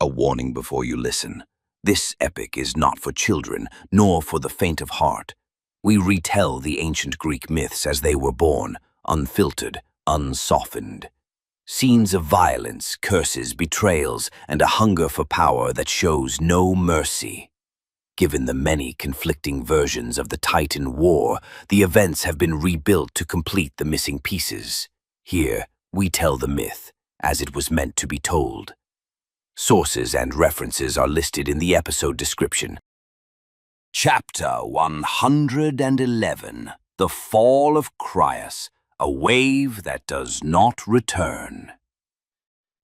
warning before you listen. This epic is not for children, nor for the faint of heart. We retell the ancient Greek myths as they were born, unfiltered, unsoftened. Scenes of violence, curses, betrayals, and a hunger for power that shows no mercy. Given the many conflicting versions of the Titan War, the events have been rebuilt to complete the missing pieces. Here, we tell the myth as it was meant to be told. Sources and references are listed in the episode description. Chapter 111. The Fall of Crius, a wave that does not return.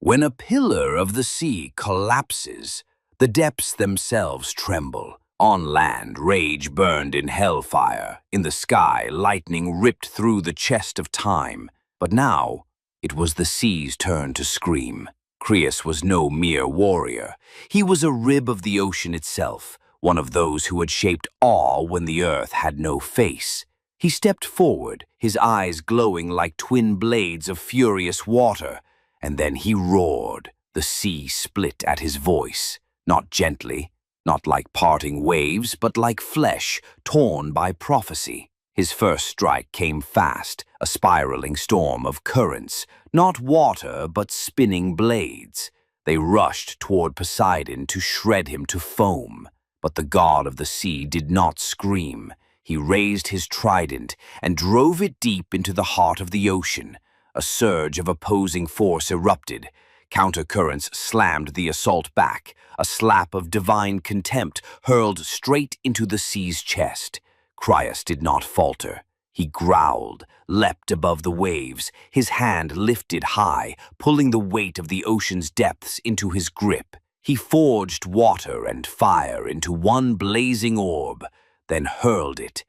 When a pillar of the sea collapses, the depths themselves tremble. On land, rage burned in hellfire. In the sky, lightning ripped through the chest of time. But now, it was the sea's turn to scream. Crius was no mere warrior. He was a rib of the ocean itself, one of those who had shaped awe when the earth had no face. He stepped forward, his eyes glowing like twin blades of furious water, and then he roared. The sea split at his voice, not gently, not like parting waves, but like flesh torn by prophecy. His first strike came fast, a spiraling storm of currents, not water but spinning blades. They rushed toward Poseidon to shred him to foam. But the god of the sea did not scream. He raised his trident and drove it deep into the heart of the ocean. A surge of opposing force erupted. Countercurrents slammed the assault back. A slap of divine contempt hurled straight into the sea's chest. Crius did not falter. He growled, leapt above the waves, his hand lifted high, pulling the weight of the ocean's depths into his grip. He forged water and fire into one blazing orb, then hurled it.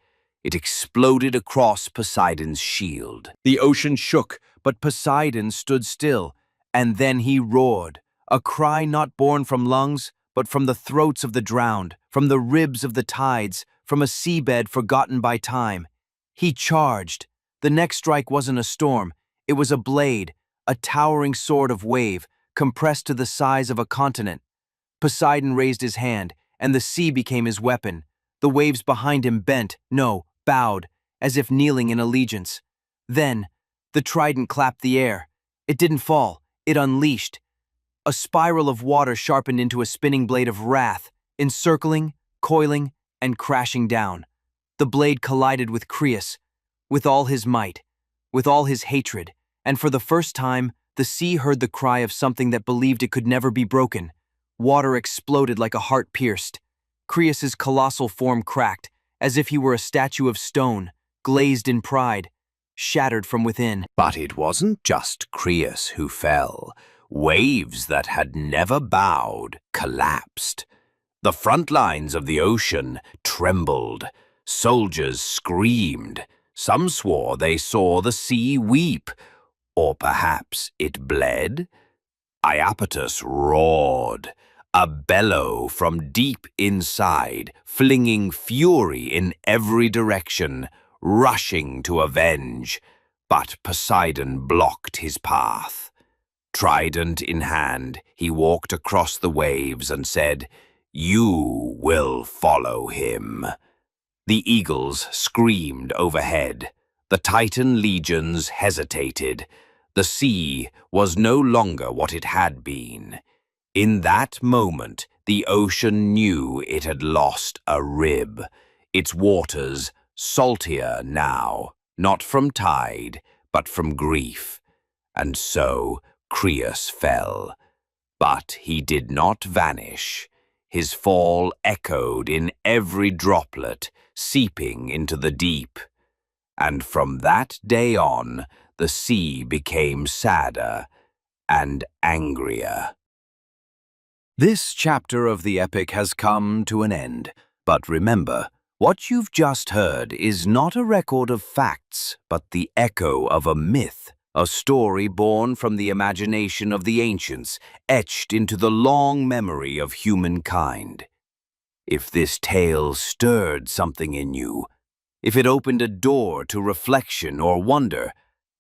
It exploded across Poseidon's shield. The ocean shook, but Poseidon stood still, and then he roared, a cry not born from lungs, but from the throats of the drowned, from the ribs of the tides, from a seabed forgotten by time. He charged. The next strike wasn't a storm. It was a blade, a towering sword of wave, compressed to the size of a continent. Poseidon raised his hand, and the sea became his weapon. The waves behind him bent, no, bowed, as if kneeling in allegiance. Then, the trident clapped the air. It didn't fall, it unleashed. A spiral of water sharpened into a spinning blade of wrath, encircling, coiling, and crashing down. The blade collided with Crius, with all his might, with all his hatred, and for the first time, the sea heard the cry of something that believed it could never be broken. Water exploded like a heart pierced. Crius's colossal form cracked, as if he were a statue of stone, glazed in pride, shattered from within. But it wasn't just Crius who fell. Waves that had never bowed collapsed. The front lines of the ocean trembled. Soldiers screamed. Some swore they saw the sea weep. Or perhaps it bled? Iapetus roared, a bellow from deep inside, flinging fury in every direction, rushing to avenge. But Poseidon blocked his path. Trident in hand, he walked across the waves and said, "You will follow him." The eagles screamed overhead. The Titan legions hesitated. The sea was no longer what it had been. In that moment, the ocean knew it had lost a rib. Its waters saltier now, not from tide, but from grief. And so Crius fell. But he did not vanish. His fall echoed in every droplet, seeping into the deep. And from that day on, the sea became sadder and angrier. This chapter of the epic has come to an end, but remember, what you've just heard is not a record of facts, but the echo of a myth, a story born from the imagination of the ancients, etched into the long memory of humankind. If this tale stirred something in you, if it opened a door to reflection or wonder,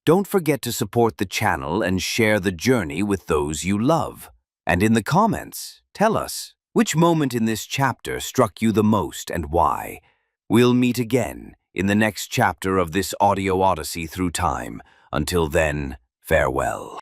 don't forget to support the channel and share the journey with those you love. And in the comments, tell us which moment in this chapter struck you the most and why. We'll meet again in the next chapter of this audio odyssey through time. Until then, farewell.